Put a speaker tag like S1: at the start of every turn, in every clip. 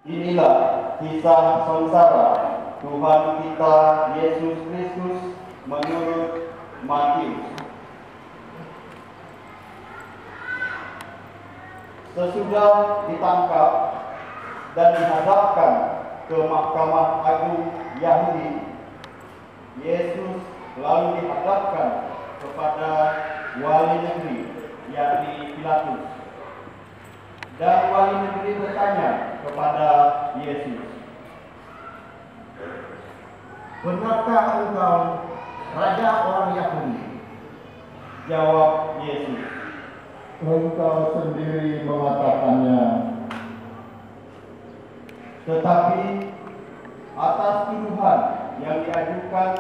S1: Inilah kisah sengsara Tuhan kita Yesus Kristus menurut Matius. Sesudah ditangkap dan dihadapkan ke Mahkamah Agung Yahudi, Yesus lalu dihadapkan kepada wali negeri, yakni Pilatus. Dan wali negeri bertanya kepada Yesus,
S2: "Benarkah engkau raja orang Yahudi?"
S1: Jawab Yesus,
S3: "Engkau sendiri mengatakannya."
S1: Tetapi atas tuduhan yang diajukan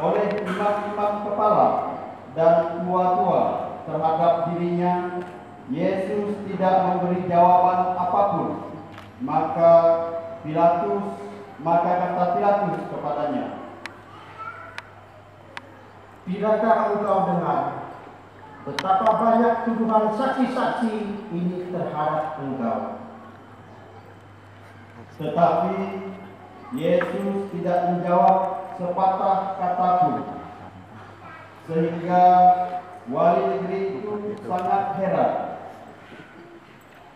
S1: oleh imam-imam kepala dan tua-tua terhadap dirinya, Yesus tidak memberi jawaban apapun. Maka kata Pilatus kepadanya,
S2: "Tidakkah engkau dengar betapa banyak tuduhan saksi-saksi ini terhadap engkau?"
S1: Tetapi Yesus tidak menjawab sepatah kata pun, sehingga wali negeri itu sangat heran.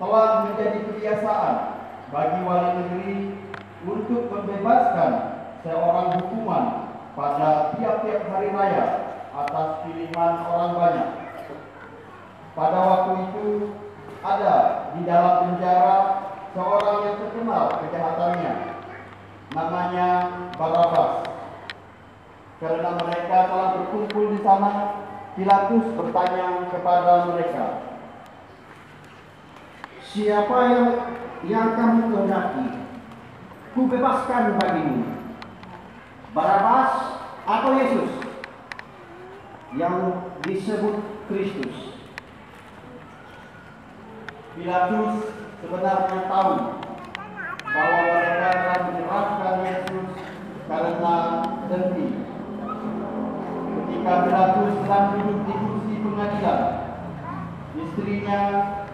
S1: Telah menjadi kebiasaan bagi wali negeri untuk membebaskan seorang hukuman pada tiap-tiap hari raya atas pilihan orang banyak. Pada waktu itu ada di dalam penjara seorang yang terkenal kejahatannya, namanya Barabas. Karena mereka telah berkumpul di sana, Pilatus bertanya kepada mereka,
S2: "Siapa yang kamu kehendaki ku bebaskan bagimu, Barabas atau Yesus yang disebut Kristus?"
S1: Pilatus sebenarnya tahu bahwa mereka telah menyerahkan Yesus karena dengki. Ketika Pilatus sedang duduk di kursi pengadilan, istrinya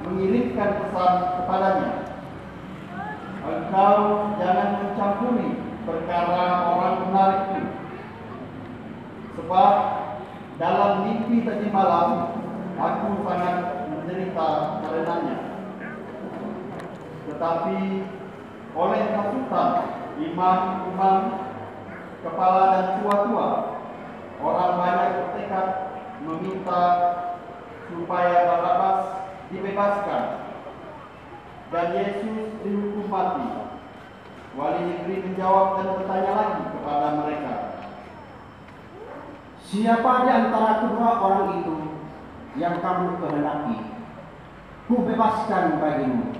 S1: mengirimkan pesan kepadanya, "Engkau jangan mencampuri perkara orang benar itu, sebab dalam mimpi tadi malam aku sangat menderita karenanya." Tetapi oleh hasutan imam-imam, kepala dan tua-tua, orang banyak bertekad meminta supaya Barabas dibebaskan dan Yesus dihukum mati. Wali negeri menjawab dan bertanya lagi kepada mereka,
S2: "Siapa di antara kedua orang itu yang kamu kehendaki ku bebaskan bagimu?"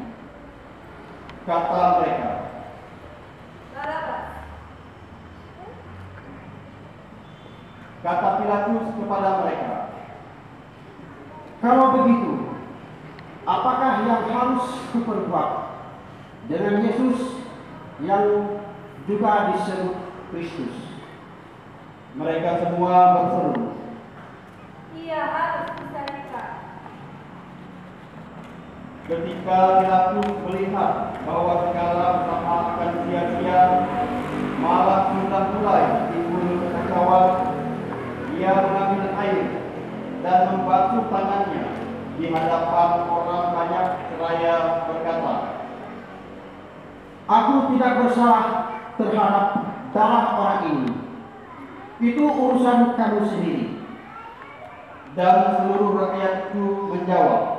S1: Kata mereka,
S4: Barabas.
S1: Kata Pilatus kepada mereka,
S2: "Kalau begitu, apakah yang harus kuperbuat dengan Yesus yang juga disebut Kristus?"
S1: Mereka semua berseru,
S4: Ia harus disalibkan.
S1: Ketika Pilatus melihat bahwa segala usaha akan sia-sia, malah sudah mulai timbul kekacauan, ia mengambil air dan membasuh tangannya di hadapan orang banyak seraya berkata,
S2: "Aku tidak bersalah terhadap darah orang ini. Itu urusan kamu sendiri."
S1: Dan seluruh rakyat itu menjawab,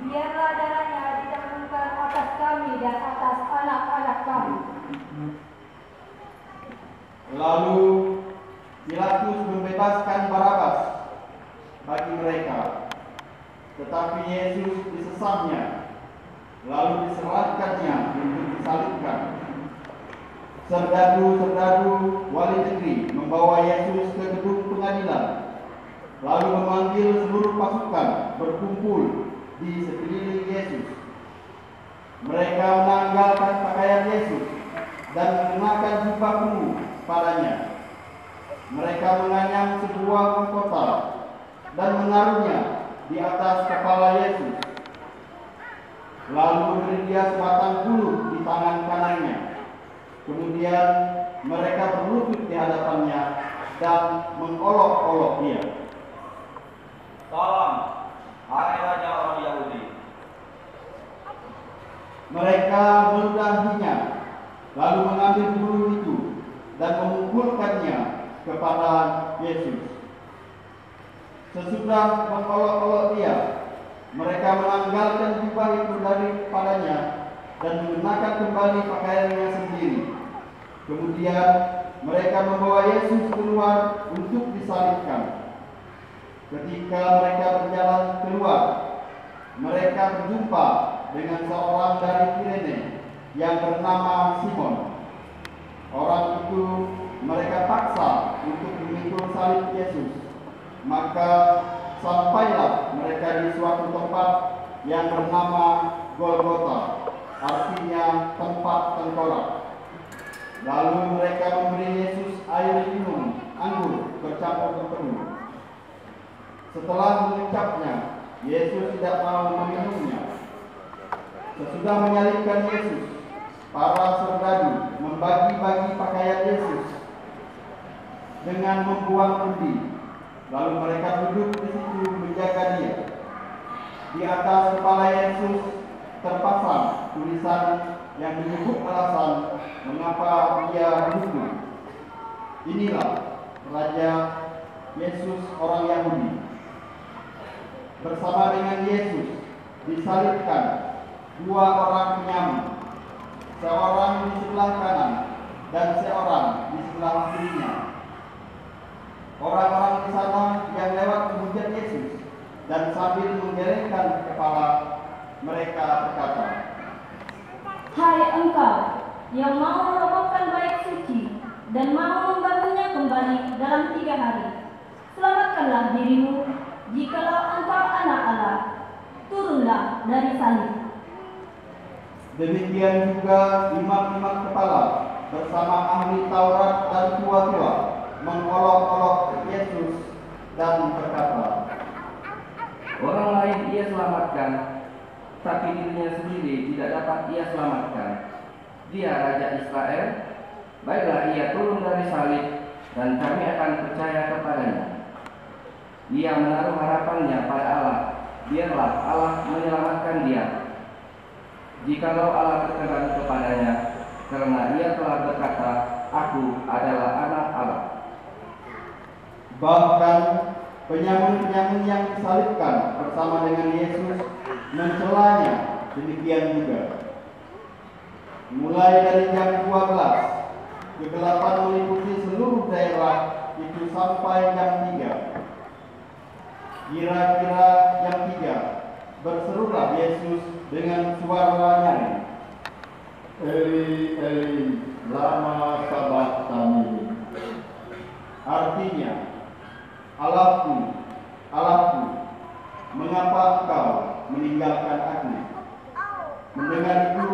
S4: Biarlah darahnya ditanggungan atas kami dan atas anak-anak kami.
S1: Lalu Pilatus membebaskan Barabas bagi mereka, tetapi Yesus disesatnya, lalu diserahkannya untuk disalibkan. Serdadu-serdadu wali negeri membawa Yesus ke gedung pengadilan, lalu memanggil seluruh pasukan berkumpul di sekeliling Yesus. Mereka menanggalkan pakaian Yesus dan mengenakan jubah penuh padanya. Mereka menganyam sebuah mahkota dan menaruhnya di atas kepala Yesus. Lalu memberi dia sebatang bulu Kemudian mereka berlutut di hadapannya dan mengolok-olok dia.
S5: Salam, hai Raja orang Yahudi.
S1: Mereka meludahinya, lalu mengambil bulu itu dan memukulkannya kepada Yesus. Sesudah mengolok-olok dia, mereka menanggalkan jubah itu daripadanya dan mengenakan kembali pakaiannya sendiri. Kemudian mereka membawa Yesus keluar untuk disalibkan. Ketika mereka berjalan keluar, mereka berjumpa dengan seorang dari Kirene yang bernama Simon. Orang itu mereka paksa untuk memikul salib Yesus. Maka sampailah mereka di suatu tempat yang bernama Golgota, artinya tempat tengkorak. Lalu mereka memberi Yesus air minum anggur bercampur tempedu. Setelah mengucapnya, Yesus tidak mau meminumnya. Sesudah menyalibkan Yesus, para serdadu membagi-bagi pakaian Yesus dengan membuang undi. Lalu mereka duduk di situ menjaga dia. Di atas kepala Yesus terpasang tulisan yang menyebut alasan mengapa dia dihukum. Inilah Raja Yesus orang Yahudi. Bersama dengan Yesus disalibkan dua orang penyamun, seorang di sebelah kanan dan seorang di sebelah kirinya. Orang-orang di sana yang lewat menghujat Yesus dan sambil menggelengkan kepala mereka berkata,
S4: Hai engkau yang mau merobohkan bait suci dan mau membangunnya kembali dalam 3 hari, selamatkanlah dirimu. Jikalau engkau anak Allah, turunlah dari salib.
S1: Demikian juga imam-imam kepala bersama ahli Taurat dan tua-tua mengolok-olok Yesus dan berkata,
S6: Orang lain ia selamatkan, tapi dirinya sendiri tidak dapat ia selamatkan. Dia Raja Israel, baiklah ia turun dari salib, dan kami akan percaya kepadanya. Ia menaruh harapannya pada Allah, biarlah Allah menyelamatkan dia. Jikalau Allah berkenan kepadanya, karena ia telah berkata, Aku adalah anak Allah.
S1: Bahkan penyamun-penyamun yang disalibkan bersama dengan Yesus mencelanya demikian juga. Mulai dari jam 12, kegelapan meliputi seluruh daerah itu sampai jam 3. Kira-kira jam 3, berserulah Yesus dengan suara nyaring,
S3: Eli, Eli, lama sabachthani.
S1: artinya, Allahku, Allahku, mengapa engkau meninggalkan aku? Mendengar itu,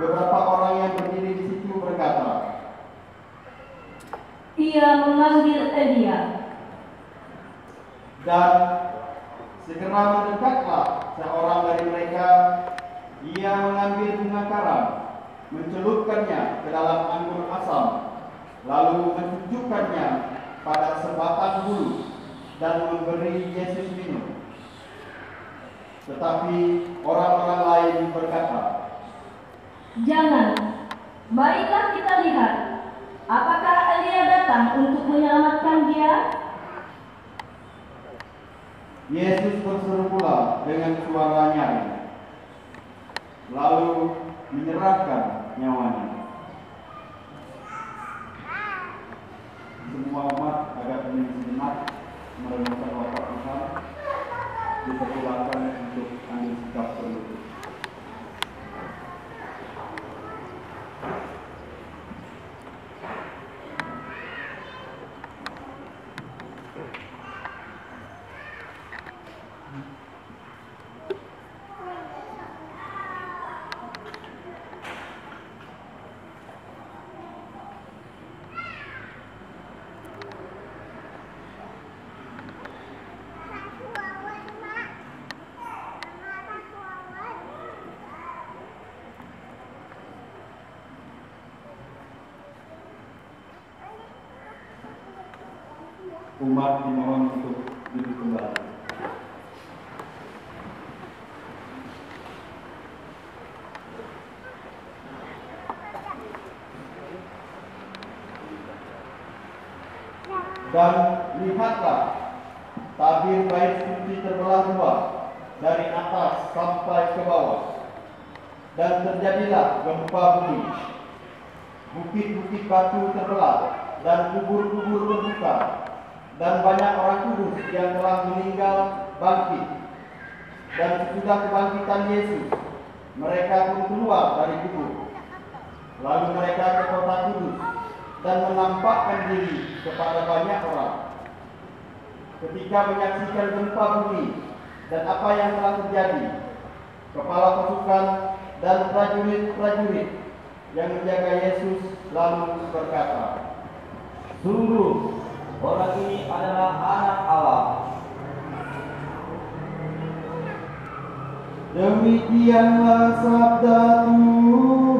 S1: beberapa orang yang berdiri di situ berkata,
S4: Ia memanggil Elia.
S1: dan segera mendekatlah seorang dari mereka. Ia mengambil bunga karam, mencelupkannya ke dalam anggur asam, lalu mencucukkannya pada sebatang bulu dan memberi Yesus minum. Tetapi orang-orang lain berkata,
S4: Jangan, baiklah kita lihat, apakah Elia datang untuk menyelamatkan dia?
S1: Yesus berseru pula dengan suara nyaring, lalu menyerahkan nyawanya. Semua umat agak sejenak merenungkan wafat Tuhan, dipersilakan untuk ambil sikap berlutut. Umat dimohon untuk duduk kembali. Dan lihatlah, tabir bait suci terbelah dua dari atas sampai ke bawah, dan terjadilah gempa bumi. Bukit-bukit batu terbelah dan kubur-kubur terbuka, dan banyak orang kudus yang telah meninggal bangkit. Dan sesudah kebangkitan Yesus, mereka pun keluar dari kubur. Lalu mereka ke kota Kudus dan menampakkan diri kepada banyak orang. Ketika menyaksikan gempa bumi dan apa yang telah terjadi, kepala pasukan dan prajurit-prajurit yang menjaga Yesus lalu berkata,
S5: Sungguh, orang ini adalah anak Allah.
S1: demikianlah sabda Tuhan.